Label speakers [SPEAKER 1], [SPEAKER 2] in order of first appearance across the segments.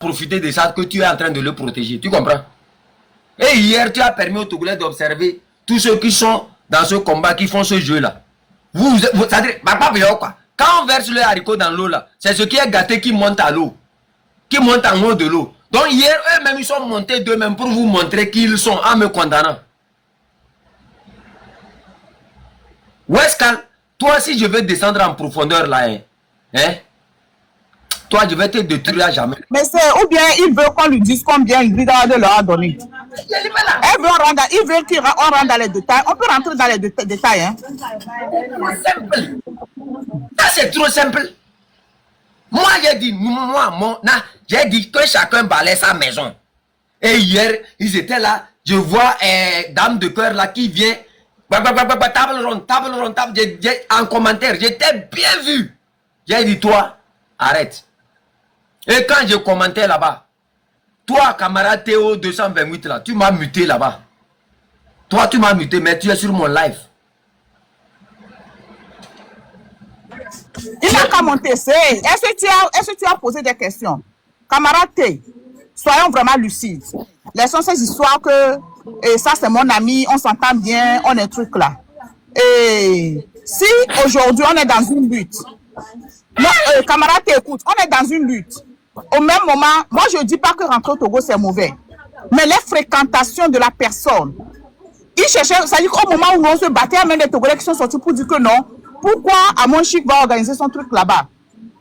[SPEAKER 1] profiter de ça que tu es en train de le protéger. Tu comprends? Et hier, tu as permis aux Togolais d'observer tous ceux qui sont dans ce combat, qui font ce jeu-là. C'est-à-dire, quoi. Quand on verse le haricot dans l'eau, là, c'est ce qui est gâté qui monte à l'eau. Qui monte en haut de l'eau. Donc hier, eux-mêmes, ils sont montés d'eux-mêmes pour vous montrer qui ils sont en me condamnant. Wescal, toi, si je veux descendre en profondeur là, toi, je vais te détruire à jamais.
[SPEAKER 2] Mais c'est, ou bien il veut qu'on lui dise combien Ingrid Awade leur a donné. Il veut qu'on rentre dans les détails. On peut rentrer dans les détails. Hein.
[SPEAKER 1] Simple. Ça, c'est trop simple. Moi, j'ai dit, j'ai dit que chacun balaie sa maison. Et hier, ils étaient là. Je vois dame de cœur là qui vient. Table ronde. En commentaire, j'étais bien vu. J'ai dit, toi, arrête. Et quand je commentais là-bas, toi, camarade Théo 228 là, tu m'as muté là-bas. Toi, tu m'as muté, mais tu es sur mon live.
[SPEAKER 2] Il n'a qu'à monter. Est-ce que tu as posé des questions? Camarade T, soyons vraiment lucides. Laissons ces histoires que ça c'est mon ami, on s'entend bien, on est truc là. Et si aujourd'hui on est dans une lutte, camarade T, écoute, on est dans une lutte. Au même moment, moi je ne dis pas que rentrer au Togo c'est mauvais. Mais les fréquentations de la personne, il cherchait, c'est-à-dire qu'au moment où on se battait, il y a même des Togolais qui sont sortis pour dire que non. Pourquoi Amon Chic va organiser son truc là-bas?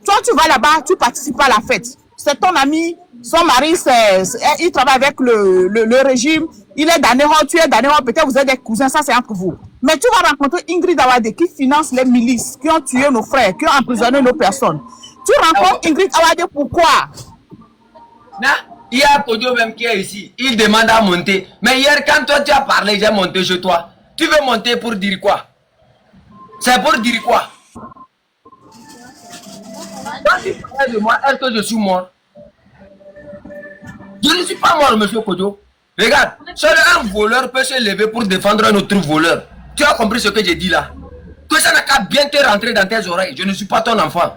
[SPEAKER 2] Toi, tu vas là-bas, tu participes à la fête. C'est ton ami, son mari, il travaille avec le régime. Il est d'Anéron, tu es d'Anéron, peut-être vous êtes des cousins, ça c'est entre vous. Mais tu vas rencontrer Ingrid Awade qui finance les milices, qui ont tué nos frères, qui ont emprisonné nos personnes. Tu rencontres Ingrid Awade pourquoi?
[SPEAKER 1] Il y a un Podio même qui est ici. Il demande à monter. Mais hier, quand toi tu as parlé, j'ai monté chez toi. Tu veux monter pour dire quoi? C'est pour dire quoi? Quand tu parles de moi, est-ce que je suis mort? Je ne suis pas mort, monsieur Kojo. Regarde, seul un voleur peut se lever pour défendre un autre voleur. Tu as compris ce que j'ai dit là? Que ça n'a qu'à bien te rentrer dans tes oreilles. Je ne suis pas ton enfant.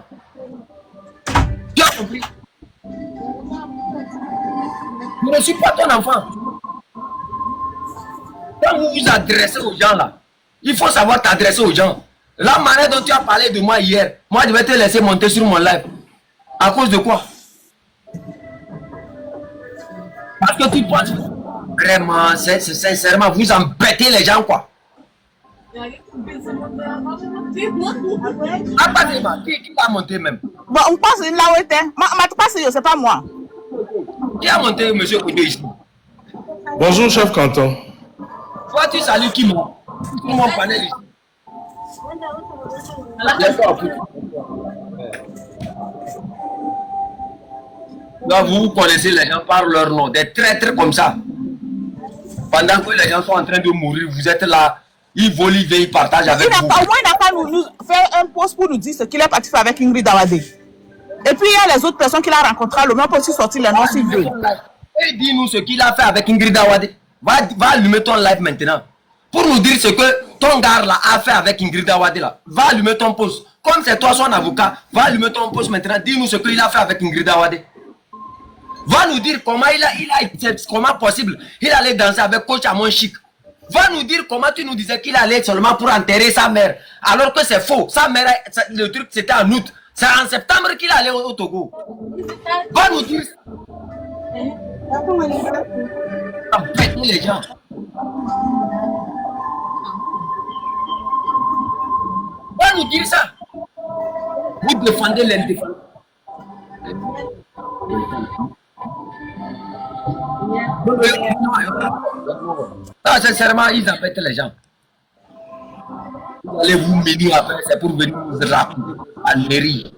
[SPEAKER 1] Tu as compris? Je ne suis pas ton enfant. Quand vous vous adressez aux gens là, il faut savoir t'adresser aux gens. La manière dont tu as parlé de moi hier, moi je vais te laisser monter sur mon live. À cause de quoi? Parce que tu penses vraiment, c'est sincèrement, vous embêtez les gens quoi. Ah, pas de mal, qui va monter même?
[SPEAKER 2] Bon, on passe là où était. C'est pas moi.
[SPEAKER 1] Qui a monté monsieur Koudou ici?
[SPEAKER 3] Bonjour, chef canton.
[SPEAKER 1] Toi, tu salues qui moi? Tout mon panel ici. Donc vous connaissez les gens par leur nom, des traîtres comme ça. Pendant que les gens sont en train de mourir, vous êtes là, ils volent, ils veillent, ils partagent avec vous.
[SPEAKER 2] Au moins, il n'a pas nous faire un post pour nous dire ce qu'il est parti faire avec Ingrid Awade. Et puis il y a les autres personnes qu'il a rencontrées, le même peut aussi sortir les noms s'il veut.
[SPEAKER 1] Et dis-nous ce qu'il a fait avec Ingrid Awade. Va allumer ton live maintenant. Pour nous dire ce que ton gars là a fait avec Ingrid Awade là. Va allumer ton post. Comme c'est toi son avocat, va allumer ton post maintenant. Dis-nous ce qu'il a fait avec Ingrid Awade. Va nous dire comment comment possible. Il allait danser avec coach Amon Chic. Va nous dire comment tu nous disais qu'il allait seulement pour enterrer sa mère. Alors que c'est faux. Sa mère, le truc c'était en août. C'est en septembre qu'il allait au Togo. Va nous dire. Embêtez les gens. Va nous dire ça. Vous défendez l'indéfendable. Non, sincèrement, ils embêtent les gens. Vous allez vous mener après, c'est pour venir vous rappeler à mairie.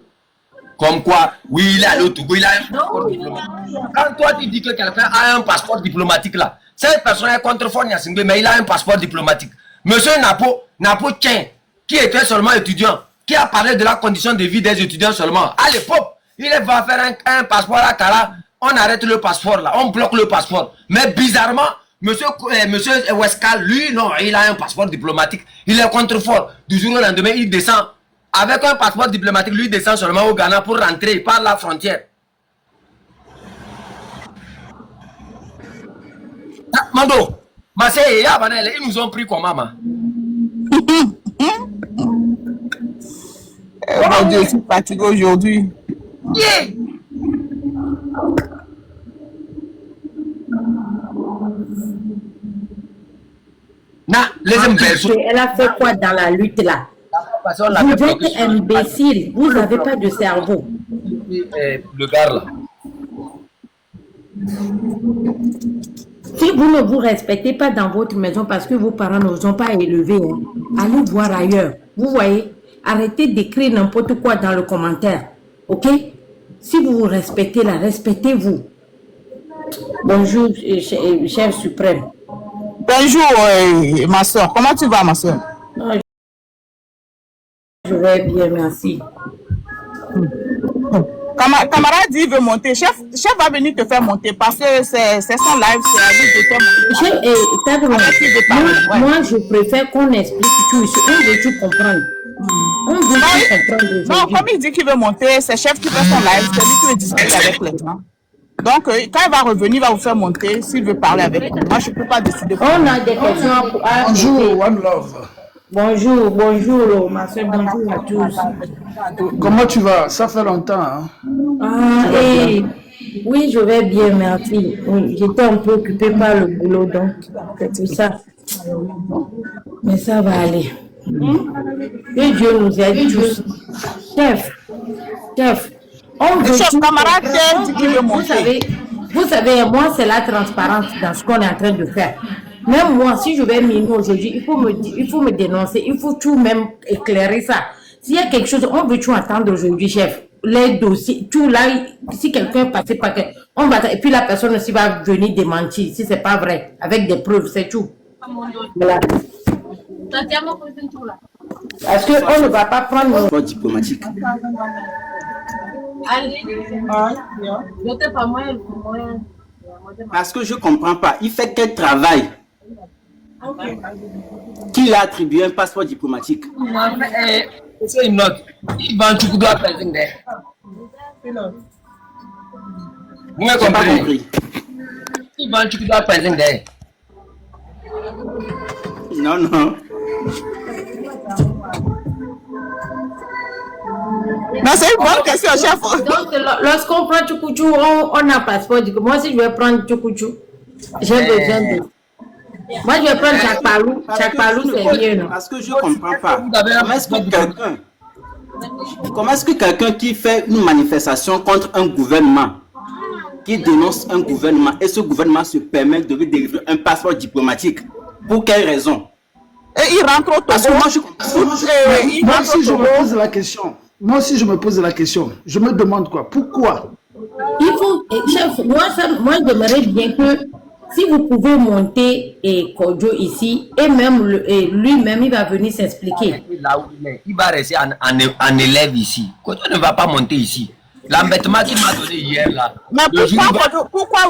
[SPEAKER 1] Comme quoi, oui, il est allé au Togo, il a un passeport diplomatique. Quand toi tu dis que quelqu'un a un passeport diplomatique là, cette personne est contrefort Nyasingbe, mais il a un passeport diplomatique. Monsieur Napo Tien, qui était seulement étudiant, qui a parlé de la condition de vie des étudiants seulement. À l'époque, il va faire un passeport à Kara, on arrête le passeport là, on bloque le passeport. Mais bizarrement, monsieur Wescal, lui, non, il a un passeport diplomatique. Il est contrefort. Du jour au lendemain, il descend. Avec un passeport diplomatique, lui descend seulement au Ghana pour rentrer par la frontière. Mando, Marseille, ils nous ont pris comment, maman?
[SPEAKER 2] Mon Dieu, je suis fatigué aujourd'hui.
[SPEAKER 1] Yeah.
[SPEAKER 4] Elle a fait quoi dans la lutte là? Vous êtes imbécile, vous n'avez pas de cerveau.
[SPEAKER 1] Le gars là.
[SPEAKER 4] Si vous ne vous respectez pas dans votre maison parce que vos parents ne vous ont pas élevé, hein, allez voir ailleurs. Vous voyez, arrêtez d'écrire n'importe quoi dans le commentaire. Ok? Si vous vous respectez là, respectez-vous. Bonjour, chef suprême.
[SPEAKER 2] Bonjour, ma soeur. Comment tu vas, ma soeur?
[SPEAKER 4] Je vais bien, merci.
[SPEAKER 2] Camarade dit veut monter. Chef va venir te faire monter parce que c'est son live, c'est à lui de te monter.
[SPEAKER 4] Moi, je préfère qu'on explique tout ici. On veut tout comprendre. On veut tout comprendre.
[SPEAKER 2] Non, comme il dit qu'il veut monter, c'est chef qui fait son live, c'est lui qui veut discuter avec les gens. Donc, quand il va revenir, il va vous faire monter s'il veut parler avec vous. Moi, je ne peux pas décider.
[SPEAKER 4] On a des questions.
[SPEAKER 3] Bonjour, One Love.
[SPEAKER 4] Bonjour, ma soeur, bonjour à tous.
[SPEAKER 3] Comment tu vas? Ça fait longtemps. Hein?
[SPEAKER 4] Oui, je vais bien, merci. Oui, j'étais un peu occupée par le boulot, donc c'est tout ça. Mais ça va aller. Que Dieu nous aide tous. Chef, on veut
[SPEAKER 2] chef,
[SPEAKER 4] tout
[SPEAKER 2] camarade dit qu'il veut monter.
[SPEAKER 4] Vous savez, moi, c'est la transparence dans ce qu'on est en train de faire. Même moi, si je vais m'aimer aujourd'hui, il faut me dénoncer, il faut tout même éclairer ça. S'il y a quelque chose, on veut tout entendre aujourd'hui, chef. Les dossiers, tout là, si quelqu'un est passé par on va, et puis la personne aussi va venir démentir, si c'est pas vrai, avec des preuves, c'est tout. Voilà. Parce qu'on ne va pas prendre
[SPEAKER 5] nos diplomatique. Parce que je ne comprends pas. Il fait quel travail? Qui l'a attribué un passeport diplomatique?
[SPEAKER 1] C'est une note. Il va en tout cas faire une idée. Vous m'avez compris? Il va en tout cas faire une idée.
[SPEAKER 5] Non.
[SPEAKER 2] Non, c'est une bonne question, chef.
[SPEAKER 4] Donc, lorsqu'on prend Tchoukoutchou, on a un passeport. Moi, si je vais prendre Tchoukoutchou, j'ai besoin de... Moi, je vais prendre Chakpalou. Chakpalou, c'est bien, non?
[SPEAKER 5] Parce que je ne comprends pas. Comment est-ce que quelqu'un qui fait une manifestation contre un gouvernement, qui dénonce un gouvernement, et ce gouvernement se permet de lui délivrer un passeport diplomatique? Pour quelle raison?
[SPEAKER 2] Et il rentre au
[SPEAKER 5] Parce que moi,
[SPEAKER 3] Moi aussi, je me pose la question. Je me demande quoi? Pourquoi?
[SPEAKER 4] Il faut, chef, moi, j'aimerais bien que si vous pouvez monter Kodjo ici, et même lui-même, il va venir s'expliquer.
[SPEAKER 1] Là où il va rester en élève ici. Kodjo ne va pas monter ici. L'embêtement qu'il m'a donné hier là.
[SPEAKER 2] Mais pourquoi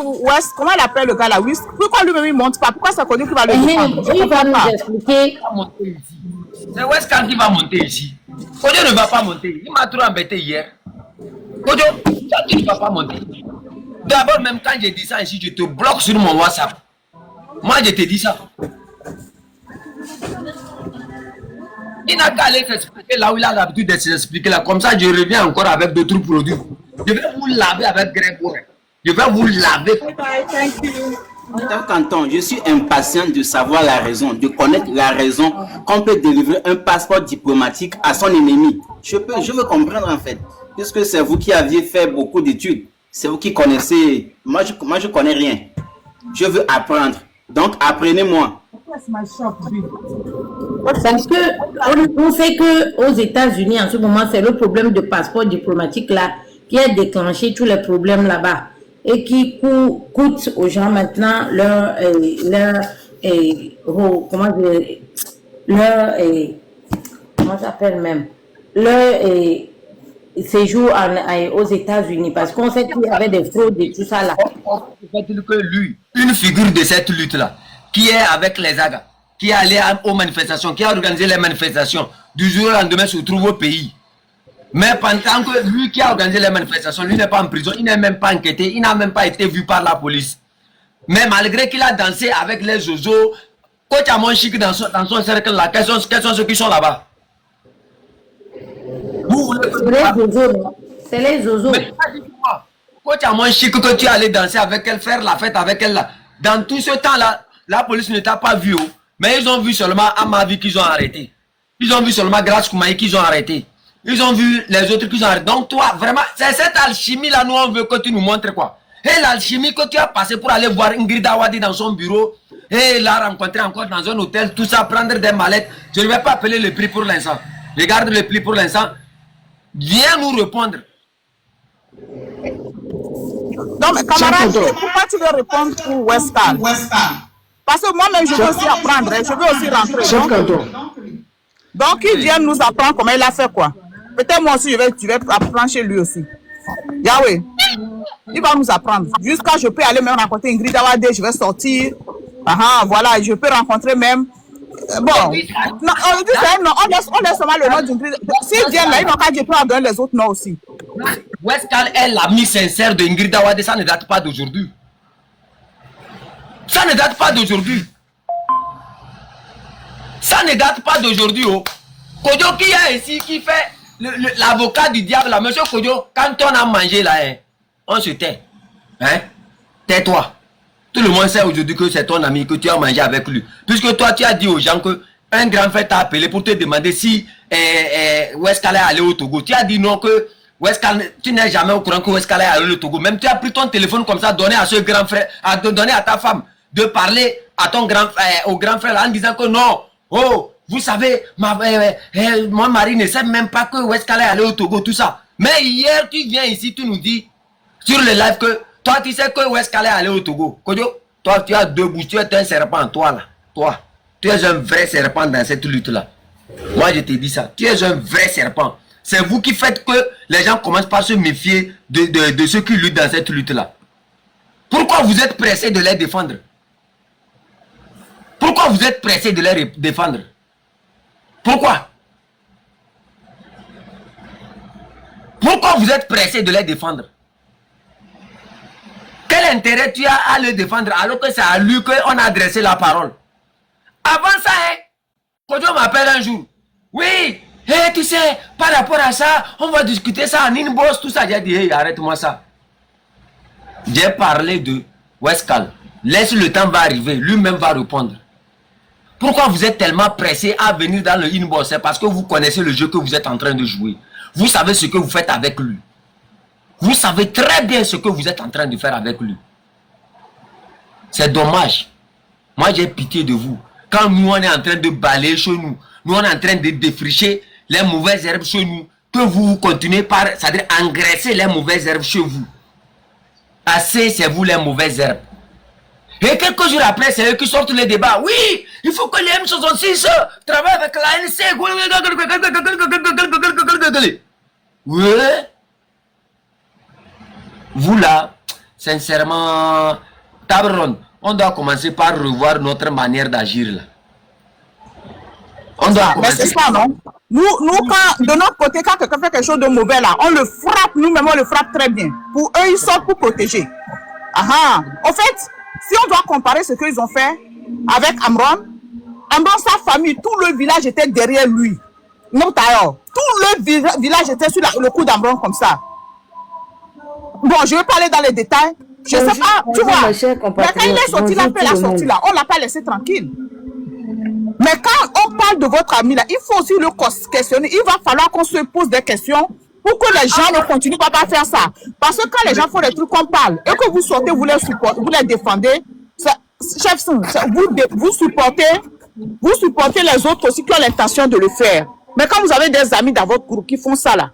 [SPEAKER 2] comment il appelle le gars là? Pourquoi lui-même il ne monte pas? Pourquoi c'est Kodjo qui va le défendre?
[SPEAKER 4] Il va nous expliquer.
[SPEAKER 1] C'est West Camp qui va monter ici. Kodjo ne va pas monter. Il m'a trop embêté hier. Kodjo, tu ne vas pas monter. D'abord, même quand j'ai dit ça ici, je te bloque sur mon WhatsApp. Moi, je te dis ça. Il n'a qu'à aller s'expliquer là où il a l'habitude de s'expliquer là. Comme ça, je reviens encore avec d'autres produits. Je vais vous laver avec Grégoire. Je vais vous laver.
[SPEAKER 5] Chef Canton, je suis impatient de savoir la raison, de connaître la raison qu'on peut délivrer un passeport diplomatique à son ennemi. Je veux comprendre en fait. Puisque c'est vous qui aviez fait beaucoup d'études. C'est vous qui connaissez. Moi, je connais rien. Je veux apprendre. Donc, apprenez-moi.
[SPEAKER 4] Parce que on sait que aux États-Unis en ce moment, c'est le problème de passeport diplomatique là qui a déclenché tous les problèmes là-bas et qui coûte aux gens maintenant comment ça s'appelle même leur séjour aux États-Unis parce qu'on sait qu'il y avait des fraudes et tout ça là.
[SPEAKER 1] Fait-il que lui, une figure de cette lutte là, qui est avec les AGA, qui est allé aux manifestations, qui a organisé les manifestations, du jour au lendemain se trouve au pays. Mais pendant que lui qui a organisé les manifestations, lui n'est pas en prison, il n'est même pas enquêté, il n'a même pas été vu par la police. Mais malgré qu'il a dansé avec les Zozo, coach Amon Chic dans son cercle là, quels sont ceux qui sont là-bas?
[SPEAKER 4] C'est les Zozo, non? C'est les Zozo.
[SPEAKER 1] Coach Amon Chic que tu es allé danser avec elle, faire la fête avec elle là. Dans tout ce temps-là, la police ne t'a pas vu. Oh. Mais ils ont vu seulement Amavi qu'ils ont arrêté. Ils ont vu seulement Grace Koumaï qu'ils ont arrêté. Ils ont vu les autres qu'ils ont arrêté. Donc toi, vraiment, c'est cette alchimie là, nous on veut que tu nous montres quoi. Et l'alchimie que tu as passé pour aller voir Ingrid Awadi dans son bureau, et la rencontrer encore dans un hôtel, tout ça, prendre des mallettes. Je ne vais pas appeler le prix pour l'instant. Regarde le prix pour l'instant. Viens nous répondre.
[SPEAKER 2] Non, mais camarade, pourquoi tu veux répondre pour Westcal? Parce que moi-même, je veux aussi apprendre, je veux aussi rentrer. Donc, il vient nous apprendre comment il a fait quoi. Peut-être moi aussi, je vais apprendre chez lui aussi. Yahweh, il va nous apprendre. Jusqu'à je peux aller même rencontrer Ingrid Awade, je vais sortir. Voilà, je peux rencontrer même. Bon, non, on laisse seulement le nom d'Ingrid. S'ils viennent là, ils n'ont qu'à dire pour en donner les autres noms aussi.
[SPEAKER 1] Westcal est l'ami sincère de Ingrid Awade, ça ne date pas d'aujourd'hui. Ça ne date pas d'aujourd'hui. Ça ne date pas d'aujourd'hui. Oh. Kojo qui est ici, qui fait l'avocat du diable, là, monsieur Kojo, quand on a mangé là, hein, on se tait. Hein? Tais-toi. Tout le monde sait aujourd'hui que c'est ton ami, que tu as mangé avec lui. Puisque toi, tu as dit aux gens que un grand frère t'a appelé pour te demander si Westcal est allé au Togo. Tu as dit non, que Westcal, tu n'es jamais au courant que Westcal est allé au Togo. Même tu as pris ton téléphone comme ça, donné à ce grand frère, donné à ta femme, de parler à ton au grand frère là, en disant que non. Oh, vous savez, mon mari ne sait même pas que Westcal est allé au Togo, tout ça. Mais hier, tu viens ici, tu nous dis sur le live que toi, tu sais que Westcal est allé au Togo. Kojo, toi, tu as deux bouches, tu es un serpent, toi là. Toi, tu es un vrai serpent dans cette lutte-là. Moi, je te dis ça. Tu es un vrai serpent. C'est vous qui faites que les gens commencent par se méfier de ceux qui luttent dans cette lutte-là. Pourquoi vous êtes pressés de les défendre? Pourquoi vous êtes pressés de les défendre? Pourquoi? Pourquoi vous êtes pressés de les défendre? Quel intérêt tu as à le défendre alors que c'est à lui qu'on a adressé la parole? Avant ça, hein, Kojo m'appelle un jour. Oui, hey, tu sais, par rapport à ça, on va discuter ça en inbox, tout ça. J'ai dit, hey, arrête-moi ça. J'ai parlé de Westcal. Laisse le temps va arriver, lui-même va répondre. Pourquoi vous êtes tellement pressé à venir dans le inbox? C'est parce que vous connaissez le jeu que vous êtes en train de jouer. Vous savez ce que vous faites avec lui. Vous savez très bien ce que vous êtes en train de faire avec lui. C'est dommage. Moi, j'ai pitié de vous. Quand nous, on est en train de balayer chez nous, nous, on est en train de défricher les mauvaises herbes chez nous, que vous continuez par, c'est-à-dire engraisser les mauvaises herbes chez vous. Assez, c'est vous les mauvaises herbes. Et quelques jours après, c'est eux qui sortent les débats. Oui, il faut que les M66 travaillent avec l'ANC. Oui. Vous là, sincèrement, Tabron, on doit commencer par revoir notre manière d'agir là. On doit
[SPEAKER 2] mais c'est ça, non? Nous, quand, de notre côté, quand quelqu'un fait quelque chose de mauvais là, on le frappe, nous-mêmes, on le frappe très bien. Pour eux, ils sortent pour protéger. En fait, si on doit comparer ce qu'ils ont fait avec Amron, sa famille, tout le village était derrière lui. Non, d'ailleurs, tout le village était sur le coup d'Amron comme ça. Bon, je ne vais pas aller dans les détails. Je ne sais pas, tu vois. Mais quand il est sorti, il a fait la sortie là. On ne l'a pas laissé tranquille. Mais quand on parle de votre ami là, il faut aussi le questionner. Il va falloir qu'on se pose des questions pour que les gens ne continuent pas à faire ça. Parce que quand les gens font des trucs qu'on parle et que vous sortez, vous les supportez, vous les défendez, chef, vous supportez les autres aussi qui ont l'intention de le faire. Mais quand vous avez des amis dans votre groupe qui font ça là,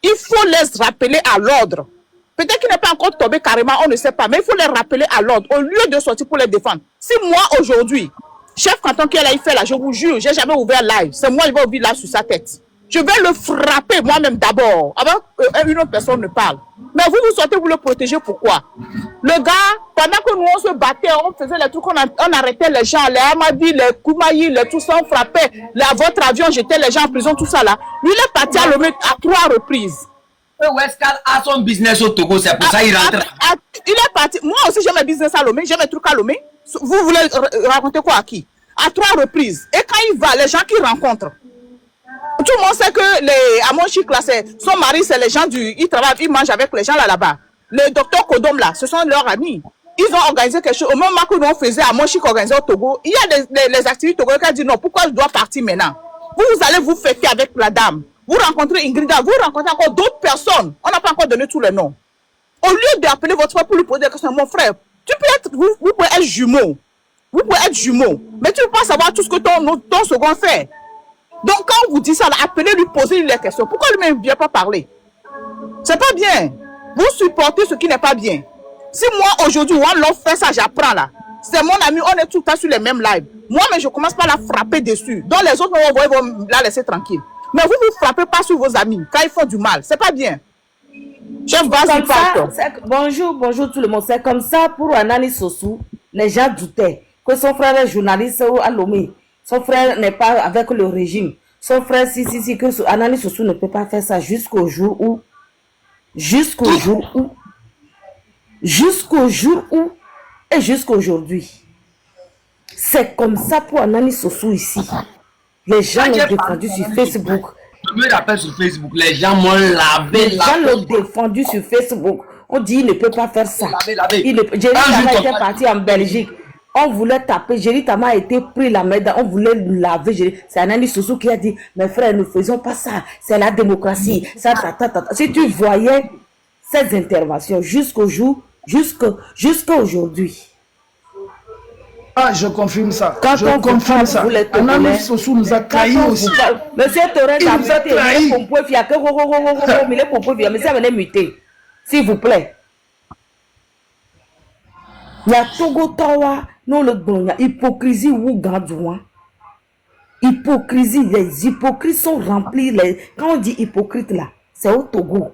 [SPEAKER 2] il faut les rappeler à l'ordre. Peut-être qu'il n'est pas encore tombé carrément, on ne sait pas, mais il faut les rappeler à l'ordre au lieu de sortir pour les défendre. Si moi aujourd'hui, chef canton qui est là, il fait là, je vous jure, j'ai jamais ouvert live. C'est moi qui vais ouvrir live sur sa tête. Je vais le frapper moi-même d'abord, avant qu'une autre personne ne parle. Mais vous sortez, vous le protégez, pourquoi? Le gars, pendant que nous on se battait, on faisait les trucs, on arrêtait les gens, les Amadi, les Koumaï, les tout ça, on frappait. Là, votre avion, jetait les gens en prison, tout ça là. Lui, il est parti à le mettre à 3 reprises.
[SPEAKER 1] que Westcal a son business au Togo, c'est pour ça qu'il rentre.
[SPEAKER 2] Il est parti. Moi aussi, j'ai mes business à Lomé, j'ai mes trucs à Lomé. Vous voulez raconter quoi à qui? À 3 reprises. Et quand il va, les gens qu'il rencontre, tout le monde sait que à mon chic là, son mari, c'est les gens ils travaillent, ils mangent avec les gens là-bas. Le docteur Kodom là, ce sont leurs amis. Ils ont organisé quelque chose. Au même moment que nous on faisait à mon chic organisé au Togo, il y a les activités togolais qui disent non, pourquoi je dois partir maintenant? Vous allez vous fêter avec la dame. Vous rencontrez Ingrida, vous rencontrez encore d'autres personnes. On n'a pas encore donné tous les noms. Au lieu d'appeler votre frère pour lui poser des questions, mon frère, tu peux être, vous pouvez être jumeau. Vous pouvez être jumeau. Mais tu ne peux pas savoir tout ce que ton second fait. Donc quand on vous dit ça, appelez-lui, posez-lui les questions. Pourquoi lui-même ne vient pas parler? C'est pas bien. Vous supportez ce qui n'est pas bien. Si moi aujourd'hui, One Love fait ça, j'apprends là. C'est mon ami, on est tout le temps sur les mêmes lives. Moi, mais je commence pas à la frapper dessus. Donc les autres, vont la laisser tranquille. Mais vous ne frappez pas sur vos amis quand ils font du mal. C'est pas bien. Chef, vas-y,
[SPEAKER 6] bonjour tout le monde. C'est comme ça pour Anani Sossou. Les gens doutaient que son frère est journaliste à Lomé. Son frère n'est pas avec le régime. Son frère, que Anani Sossou ne peut pas faire ça jusqu'au jour où, et jusqu'aujourd'hui. C'est comme ça pour Anani Sossou ici. Les gens l'ont défendu sur Facebook.
[SPEAKER 1] Je me rappelle sur Facebook, les gens m'ont lavé.
[SPEAKER 6] Les gens l'ont défendu sur Facebook. On dit il ne peut pas faire ça. Jerry Tama était parti en Belgique. On voulait taper. Jerry Tama a été pris la main. On voulait laver. C'est Anani Sossou qui a dit mes frères, ne faisons pas ça. C'est la démocratie. Ça, si tu voyais ces interventions jusqu'au jour, jusqu'à aujourd'hui.
[SPEAKER 3] Ah, je confirme ça.
[SPEAKER 6] Quand
[SPEAKER 3] je
[SPEAKER 6] on
[SPEAKER 3] confirme ça. Anani Sossou nous a trahis aussi.
[SPEAKER 6] Monsieur Torres a muté. S'il vous plaît. Il y a Togo Tawa, non le bon, il y a hypocrisie ou gadouin. Hypocrisie, les hypocrites sont remplis. Quand on dit hypocrite là, c'est au Togo.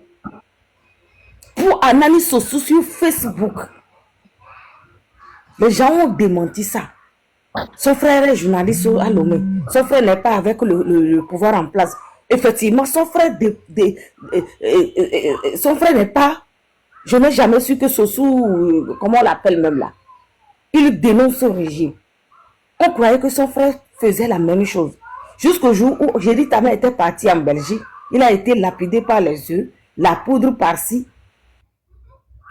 [SPEAKER 6] Pour Anani Sossou sur Facebook. Les gens ont démenti ça. Son frère est journaliste à Lomé. Son frère n'est pas avec le pouvoir en place. Effectivement, son frère n'est pas... Je n'ai jamais su que Sossou, comment on l'appelle même là, il dénonce son régime. On croyait que son frère faisait la même chose. Jusqu'au jour où Jerry Tama était parti en Belgique, il a été lapidé par les yeux, la poudre par-ci.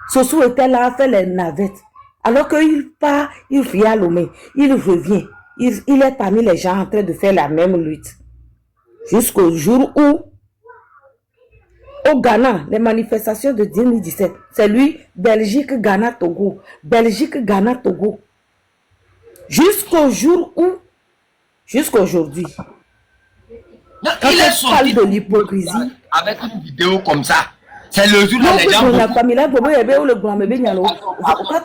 [SPEAKER 6] Sossou était là à faire les navettes. Alors qu'il part, il vient à Lomé, il revient. Il est parmi les gens en train de faire la même lutte. Jusqu'au jour où, au Ghana, les manifestations de 2017, c'est lui, Belgique, Ghana, Togo. Belgique, Ghana, Togo. Jusqu'au jour où, jusqu'à aujourd'hui,
[SPEAKER 1] Il
[SPEAKER 6] quand
[SPEAKER 1] est
[SPEAKER 6] on
[SPEAKER 1] sorti
[SPEAKER 6] parle de l'hypocrisie,
[SPEAKER 1] avec une vidéo comme ça. C'est le jour où
[SPEAKER 6] quand
[SPEAKER 1] les gens.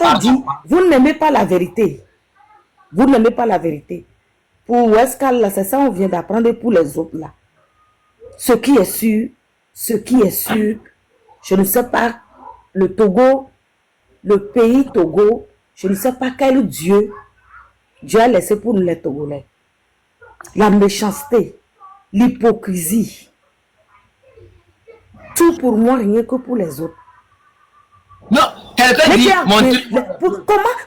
[SPEAKER 6] on dit, vous n'aimez pas la vérité. Vous n'aimez pas la vérité. Pour Westcal, là, c'est ça on vient d'apprendre pour les autres là. Ce qui est sûr, je ne sais pas, le Togo, le pays Togo, je ne sais pas quel Dieu a laissé pour nous les Togolais. La méchanceté, l'hypocrisie. Tout pour moi, rien que pour les autres.
[SPEAKER 1] Non, quelqu'un dit.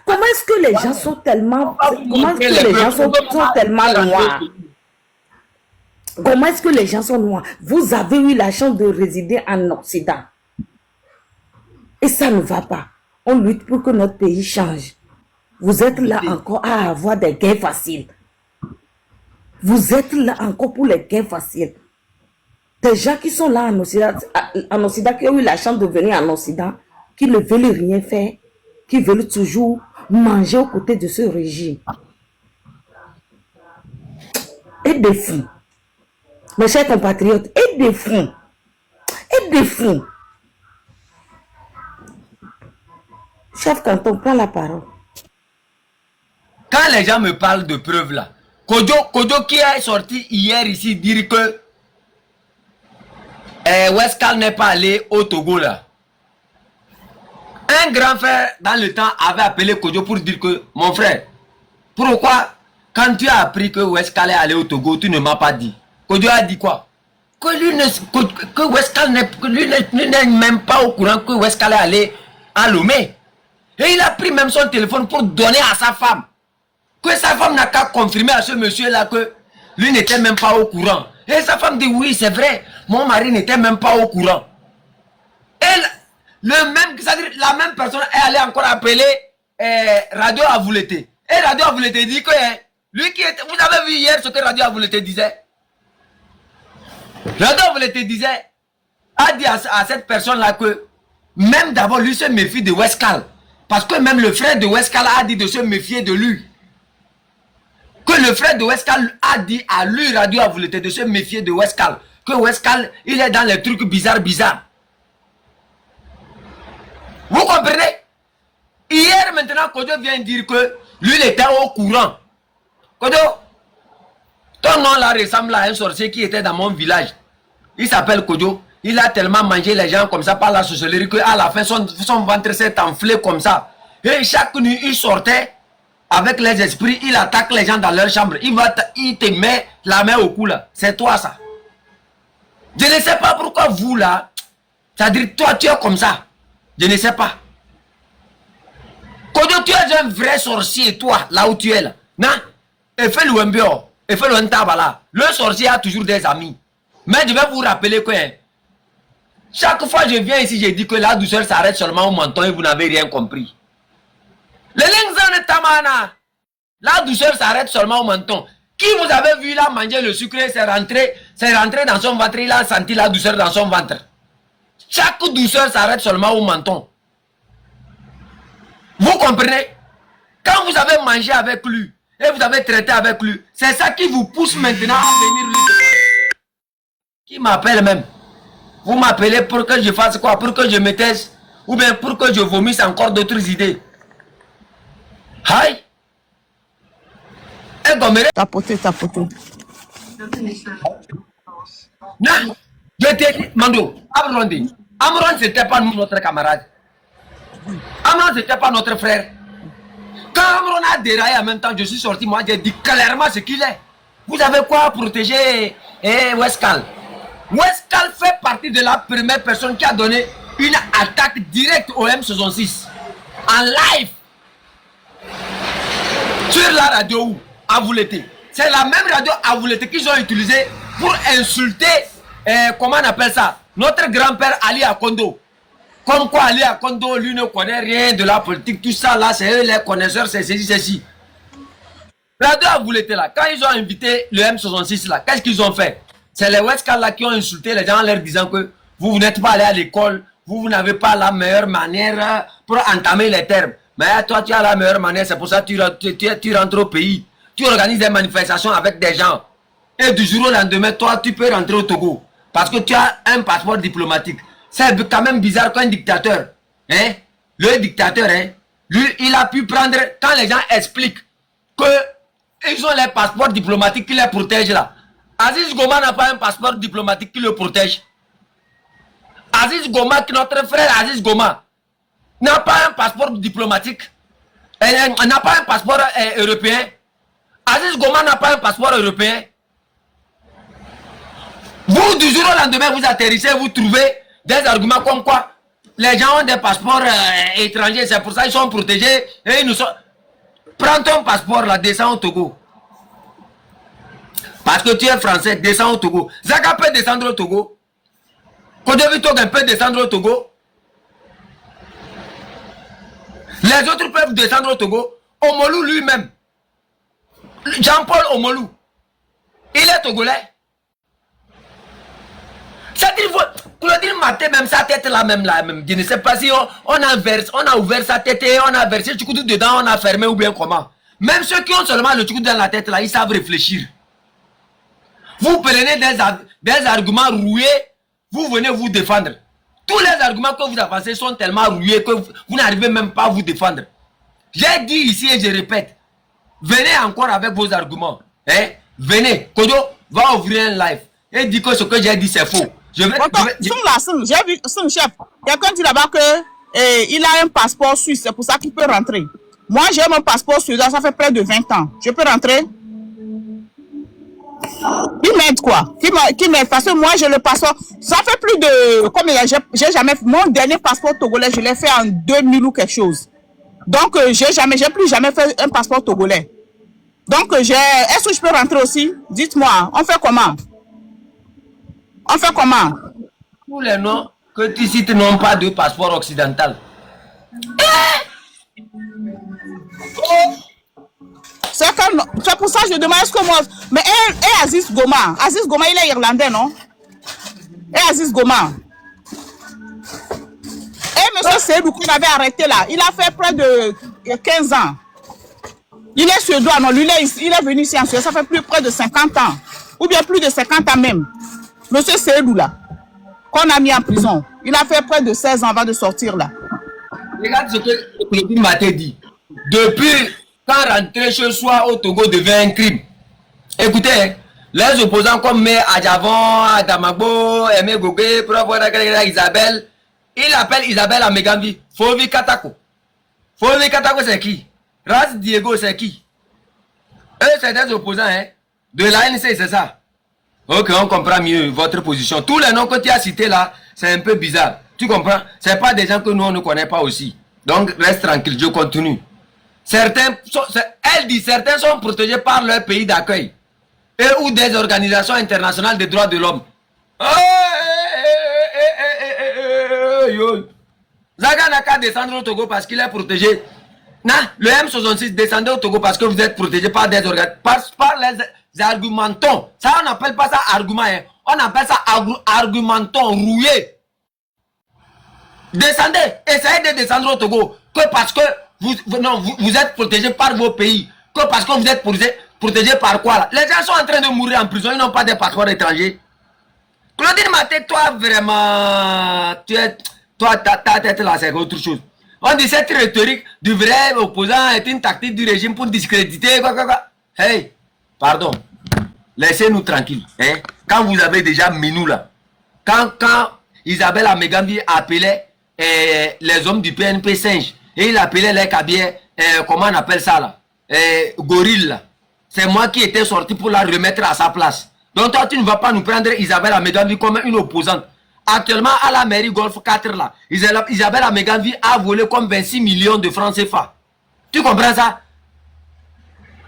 [SPEAKER 6] Comment est-ce que les gens sont tellement... Comment est-ce que les gens sont tellement noirs? Comment est-ce que les gens sont noirs? Vous avez eu la chance de résider en Occident. Et ça ne va pas. On lutte pour que notre pays change. Vous êtes là encore à avoir des gains faciles. Vous êtes là encore pour les gains faciles. Des gens qui sont là en Occident, qui ont eu la chance de venir en Occident, qui ne veulent rien faire, qui veulent toujours manger aux côtés de ce régime. Et des fous. Mes chers compatriotes, et des fous. Et des fous. Chef Canton, prends la parole.
[SPEAKER 1] Quand les gens me parlent de preuves là, Kojo qui est sorti hier ici dire que Westcal n'est pas allé au Togo là. Un grand frère dans le temps avait appelé Kojo pour dire que mon frère, pourquoi quand tu as appris que Westcal est allé au Togo, tu ne m'as pas dit? Kojo a dit quoi? que lui que Westcal n'est même pas au courant que Westcal est allé à Lomé. Et il a pris même son téléphone pour donner à sa femme. Que sa femme n'a qu'à confirmer à ce monsieur-là que lui n'était même pas au courant. Et sa femme dit oui, c'est vrai, mon mari n'était même pas au courant. Et c'est-à-dire la même personne est allée encore appeler Radio Avouleté. Et Radio Avouleté dit que lui qui était... Vous avez vu hier ce que Radio Avouleté disait? Radio Avouleté disait, a dit à cette personne-là que même d'abord lui se méfie de Westcal. Parce que même le frère de Westcal a dit de se méfier de lui. Que le frère de Westcal a dit à lui, Radio Avouleté, de se méfier de Westcal. Que Westcal, il est dans les trucs bizarres. Vous comprenez? Hier, maintenant, Kodo vient dire que lui, il était au courant. Kodo, ton nom là ressemble à un sorcier qui était dans mon village. Il s'appelle Kodo. Il a tellement mangé les gens comme ça par la sorcellerie qu'à la fin, son ventre s'est enflé comme ça. Et chaque nuit, il sortait avec les esprits, il attaque les gens dans leur chambre. Il te met la main au cou là. C'est toi ça. Je ne sais pas pourquoi vous là, c'est-à-dire toi tu es comme ça. Je ne sais pas. Quand tu es un vrai sorcier, toi, là où tu es là. Non? Et fais le Wembio, et fais le Ntabala. Le sorcier a toujours des amis. Mais je vais vous rappeler que chaque fois que je viens ici, je dis que la douceur s'arrête seulement au menton et vous n'avez rien compris. La douceur s'arrête seulement au menton. Qui vous avez vu là manger le sucre, c'est rentré dans son ventre, il a senti la douceur dans son ventre. Chaque douceur s'arrête seulement au menton. Vous comprenez? Quand vous avez mangé avec lui et vous avez traité avec lui, c'est ça qui vous pousse maintenant à venir lui. Qui m'appelle même? Vous m'appelez pour que je fasse quoi? Pour que je me taise? Ou bien pour que je vomisse encore d'autres idées? Aïe!
[SPEAKER 2] Tapoter.
[SPEAKER 1] Non! Je t'ai dit, Mando, Amron, c'était pas notre camarade. Amron, c'était pas notre frère. Quand Amron a déraillé en même temps, je suis sorti, moi, j'ai dit clairement ce qu'il est. Vous avez quoi à protéger Westcal? Westcal fait partie de la première personne qui a donné une attaque directe au M66. En live. Sur la radio Avouleté. C'est la même radio Avouleté qu'ils ont utilisée pour insulter, comment on appelle ça, notre grand-père Ali Akondo. Comme quoi Ali Akondo, lui ne connaît rien de la politique, tout ça là, c'est eux les connaisseurs, c'est ceci. Radio Avouleté là, quand ils ont invité le M66 là, qu'est-ce qu'ils ont fait? C'est les Westcal là qui ont insulté les gens en leur disant que vous n'êtes pas allé à l'école, vous n'avez pas la meilleure manière pour entamer les termes. Mais toi, tu as la meilleure manière, c'est pour ça que tu rentres au pays. Tu organises des manifestations avec des gens. Et du jour au lendemain, toi, tu peux rentrer au Togo. Parce que tu as un passeport diplomatique. C'est quand même bizarre qu'un dictateur, le dictateur, lui, il a pu prendre, quand les gens expliquent qu'ils ont les passeports diplomatiques qui les protègent là. Aziz Goma n'a pas un passeport diplomatique qui le protège. Aziz Goma, notre frère Aziz Goma, n'a pas un passeport diplomatique, n'a pas un passeport européen. Aziz Goma n'a pas un passeport européen. Vous, du jour au lendemain, vous atterrissez, vous trouvez des arguments comme quoi les gens ont des passeports étrangers, c'est pour ça qu'ils sont protégés. Et nous sommes... Prends ton passeport là, descends au Togo. Parce que tu es français, descends au Togo. Zaka peut descendre au Togo. Kodevi Togo peut descendre au Togo. Les autres peuvent descendre au Togo. Omolou lui-même, Jean-Paul Omolou, il est togolais. C'est-à-dire, Claudine Maté, même sa tête là, même. Je ne sais pas si on a ouvert sa tête et on a versé le tchoukoudou dedans, on a fermé ou bien comment. Même ceux qui ont seulement le tchoukoudou dans la tête là, ils savent réfléchir. Vous prenez des arguments rouillés, vous venez vous défendre. Tous les arguments que vous avancez sont tellement rouillés que vous n'arrivez même pas à vous défendre. J'ai dit ici et je répète, venez encore avec vos arguments. Venez, Kodo va ouvrir un live et dit que ce que j'ai dit c'est faux. J'ai vu,
[SPEAKER 2] chef, quelqu'un dit là-bas que il a un passeport suisse, c'est pour ça qu'il peut rentrer. Moi j'ai mon passeport suisse, ça fait près de 20 ans. Je peux rentrer? Qui m'aide quoi? Qui m'aide? Parce que moi, je le passeport. Ça fait plus de. Comme j'ai jamais. Mon dernier passeport togolais, je l'ai fait en 2000 ou quelque chose. Donc, j'ai plus jamais fait un passeport togolais. Donc, est-ce que je peux rentrer aussi? Dites-moi, on fait comment? On fait comment?
[SPEAKER 1] Tous les noms que tu cites n'ont pas de passeport occidental.
[SPEAKER 2] C'est pour ça que je demande est-ce que moi. Mais et Aziz Goma? Aziz Goma, il est irlandais, non? Et Aziz Goma? Et monsieur Seydou qu'on avait arrêté là, il a fait près de 15 ans. Il est suédois, non? Lui, il est venu ici en Suède, ça fait près de 50 ans. Ou bien plus de 50 ans même. Monsieur Seydou là, qu'on a mis en prison. Il a fait près de 16 ans avant de sortir là.
[SPEAKER 1] Regarde ce que Claudine Maté dit. Depuis quand rentrer chez soi au Togo devient un crime. Écoutez, les opposants comme Mé Adjavon, Adamagbo, Aimé Gogé, Isabelle, il appelle Isabelle à Megambi. Fovi Katako. Fovi Katako c'est qui? Ras Diego c'est qui? Eux c'est des opposants hein. De l'ANC c'est ça. Ok, on comprend mieux votre position. Tous les noms que tu as cités là, c'est un peu bizarre. Tu comprends? C'est pas des gens que nous on ne connaît pas aussi. Donc reste tranquille, je continue. Certains sont protégés par leur pays d'accueil et ou des organisations internationales des droits de l'homme. Zaga n'a qu'à descendre au Togo parce qu'il est protégé. Non, le M66 descendez au Togo parce que vous êtes protégé par des organisations, par les argumentons. Ça, on n'appelle pas ça argument, hein. On appelle ça argumentons rouillé. Descendez, essayez de descendre au Togo que parce que vous êtes protégé par vos pays, que parce que vous êtes protégé par quoi là? Les gens sont en train de mourir en prison, ils n'ont pas de passeport étranger. Claudine Maté, toi vraiment, ta tête là c'est autre chose. On dit cette rhétorique du vrai opposant est une tactique du régime pour discréditer quoi. Hey, pardon, laissez-nous tranquilles. Hein? Quand vous avez déjà Minou là, quand Isabelle Amegambi appelait les hommes du PNP singes, et il appelait les cabiers, comment on appelle ça là, gorille. C'est moi qui étais sorti pour la remettre à sa place. Donc toi tu ne vas pas nous prendre Isabelle Amegambi comme une opposante. Actuellement à la mairie Golf 4 là, Isabelle Amegambi a volé comme 26 millions de francs CFA. Tu comprends ça?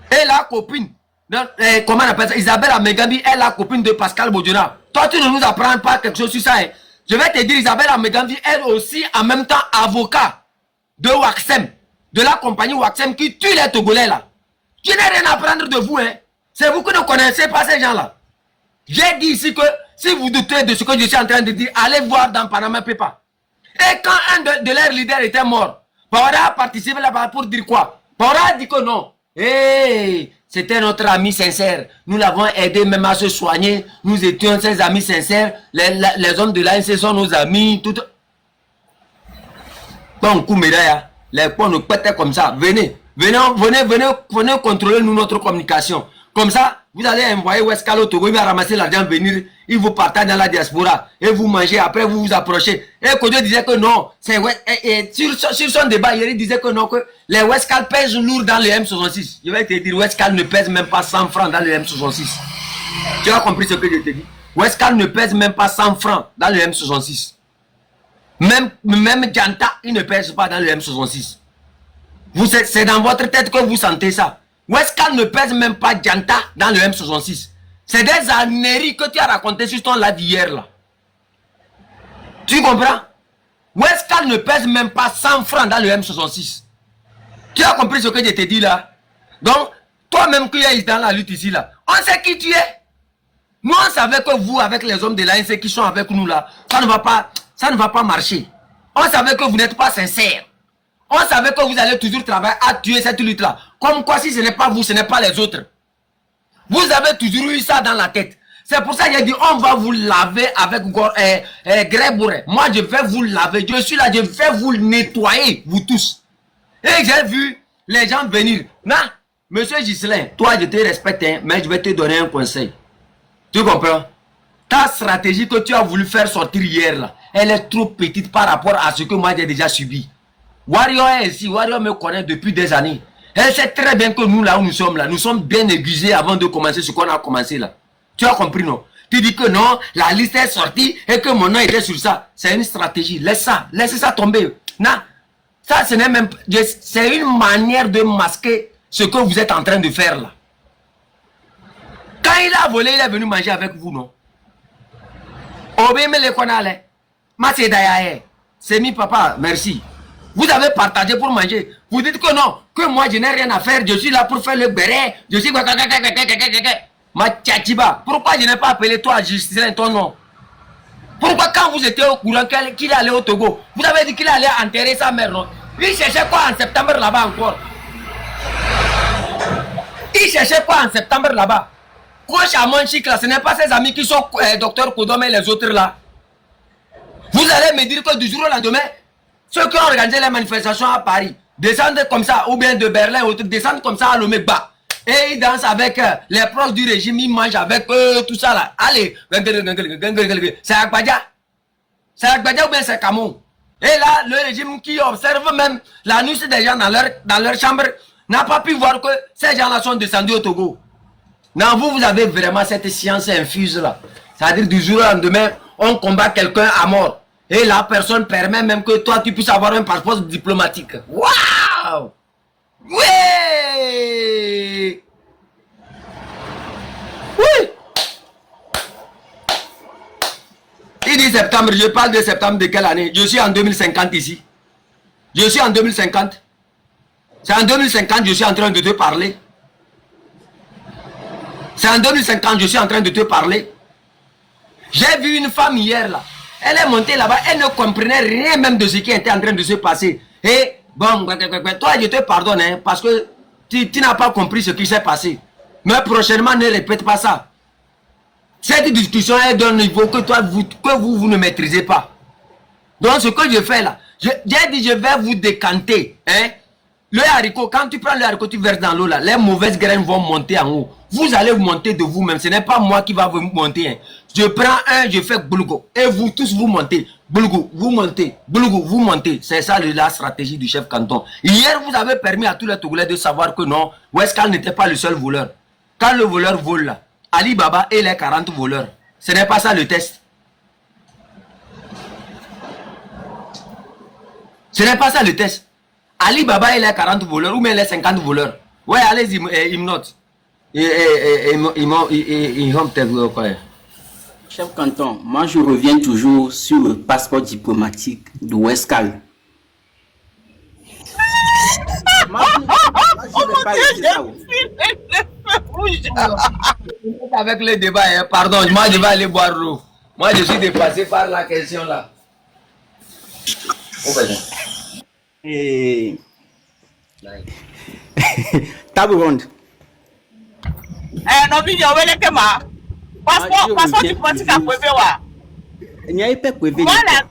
[SPEAKER 1] Et la copine, comment on appelle ça, Isabelle Amegambi est la copine de Pascal Bodjona. Toi tu ne nous apprends pas quelque chose sur ça. Hein? Je vais te dire, Isabelle Amegambi est aussi en même temps avocat de Waxem, de la compagnie Waxem qui tue les Togolais là. Tu n'as rien à prendre de vous, hein. C'est vous qui ne connaissez pas ces gens là. J'ai dit ici que si vous doutez de ce que je suis en train de dire, allez voir dans Panama Papers. Et quand un de leurs leaders était mort, Bawara a participé là-bas pour dire quoi? Bawara a dit que non. Hey, c'était notre ami sincère. Nous l'avons aidé même à se soigner. Nous étions ses amis sincères. Les hommes de l'ANC sont nos amis. Tout. Donc, Koumédaya, les points nous pétaient comme ça. Venez contrôler nous notre communication. Comme ça, vous allez envoyer Wescal au Togo, il va ramasser l'argent, venir, il vous partage dans la diaspora, et vous mangez, après vous vous approchez. Et Kodjo disait que non, sur son débat, il disait que non, que les Wescal pèsent lourd dans le M66. Je vais te dire, Wescal ne pèse même pas 100 francs dans le M66. Tu as compris ce que je te dis? Wescal ne pèse même pas 100 francs dans le M66. Même Djanta, il ne pèse pas dans le M66. C'est dans votre tête que vous sentez ça. Wescal ne pèse même pas Djanta dans le M66. C'est des âneries que tu as raconté sur ton live hier là. Tu comprends? Wescal ne pèse même pas 100 francs dans le M66. Tu as compris ce que je t'ai dit là? Donc, toi-même qui es dans la lutte ici là, on sait qui tu es. Nous on savait que vous, avec les hommes de l'ANC qui sont avec nous là, ça ne va pas marcher. On savait que vous n'êtes pas sincère. On savait que vous allez toujours travailler à tuer cette lutte-là. Comme quoi, si ce n'est pas vous, ce n'est pas les autres. Vous avez toujours eu ça dans la tête. C'est pour ça que j'ai dit, on va vous laver avec Greg Bourret. Moi, je vais vous laver. Je suis là, je vais vous nettoyer, vous tous. Et j'ai vu les gens venir. Non, monsieur Ghislain, toi, je te respecte, hein, mais je vais te donner un conseil. Tu comprends? Ta stratégie que tu as voulu faire sortir hier, là, elle est trop petite par rapport à ce que moi, j'ai déjà subi. Warrior est ici, Warrior me connaît depuis des années. Elle sait très bien que nous, là où nous sommes bien aiguisés avant de commencer ce qu'on a commencé là. Tu as compris, non? Tu dis que non, la liste est sortie et que mon nom était sur ça. C'est une stratégie. Laissez ça tomber. Non, ça, ce n'est même... C'est une manière de masquer ce que vous êtes en train de faire là. Quand il a volé, il est venu manger avec vous, non? C'est mi papa, merci. Vous avez partagé pour manger. Vous dites que non, que moi je n'ai rien à faire, je suis là pour faire le béret. Je suis... Ma tchatiba, pourquoi je n'ai pas appelé toi Justin ton nom? Pourquoi quand vous étiez au courant qu'il allait au Togo, vous avez dit qu'il allait enterrer sa mère, non? Il cherchait quoi en septembre là-bas encore? Il cherchait quoi en septembre là-bas? Coach à Monchic là, ce n'est pas ses amis qui sont docteur Kodom et les autres là. Vous allez me dire que du jour au lendemain, ceux qui ont organisé les manifestations à Paris descendent comme ça, ou bien de Berlin, ou descendent comme ça à Lomé-Ba. Et ils dansent avec les proches du régime, ils mangent avec tout ça là. Allez, c'est Agbadja. C'est Agbadja ou bien c'est Camon. Et là, le régime qui observe même la nuit des gens dans leur chambre n'a pas pu voir que ces gens-là sont descendus au Togo. Non, vous avez vraiment cette science infuse là. C'est-à-dire du jour au lendemain, on combat quelqu'un à mort. Et la personne permet même que toi, tu puisses avoir un passeport diplomatique. Waouh! Oui! Oui! Il dit septembre, je parle de septembre de quelle année? Je suis en 2050 ici. Je suis en 2050. C'est en 2050 je suis en train de te parler. C'est en 2050 je suis en train de te parler. J'ai vu une femme hier là. Elle est montée là-bas, elle ne comprenait rien même de ce qui était en train de se passer. Et bon, toi je te pardonne hein, parce que tu n'as pas compris ce qui s'est passé. Mais prochainement ne répète pas ça. Cette discussion est d'un niveau que toi vous ne maîtrisez pas. Donc ce que je fais là, j'ai dit je vais vous décanter. Hein? Le haricot, quand tu prends le haricot, tu verses dans l'eau là, les mauvaises graines vont monter en haut. Vous allez vous monter de vous-même, ce n'est pas moi qui va vous monter. Hein. Je prends un, je fais boulgo. Et vous tous vous montez. Boulgo, vous montez. Boulgo, vous montez. C'est ça la stratégie du chef canton. Hier, vous avez permis à tous les Togolais de savoir que non, Oueskal n'était pas le seul voleur. Quand le voleur vole là, Ali Baba et les 40 voleurs, ce n'est pas ça le test. Ce n'est pas ça le test. Ali Baba et les 40 voleurs ou bien les 50 voleurs. Ouais, allez-y, ils me notent.
[SPEAKER 5] Chef canton, moi je reviens toujours sur le passeport diplomatique de Oueskal.
[SPEAKER 1] Avec le débat, hein, pardon, moi je vais aller boire l'eau. Moi je suis dépassé par la question là.
[SPEAKER 5] Et... Table ronde.
[SPEAKER 2] Non, mais passeport diplomatique à Prévé.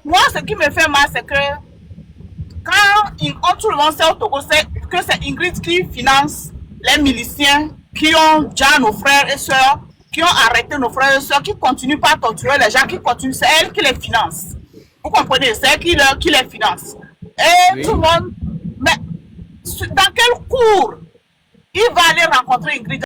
[SPEAKER 2] Moi, ce qui me fait mal, c'est que quand tout le monde sait au Togo, c'est que c'est Ingrid qui finance les miliciens qui ont déjà nos frères et sœurs, qui ont arrêté nos frères et sœurs, qui continuent pas à torturer les gens, qui continuent, c'est elle qui les finance. Vous comprenez? C'est elle qui les finance. Et oui. Tout le monde, mais dans quel cours il va aller rencontrer Ingrid?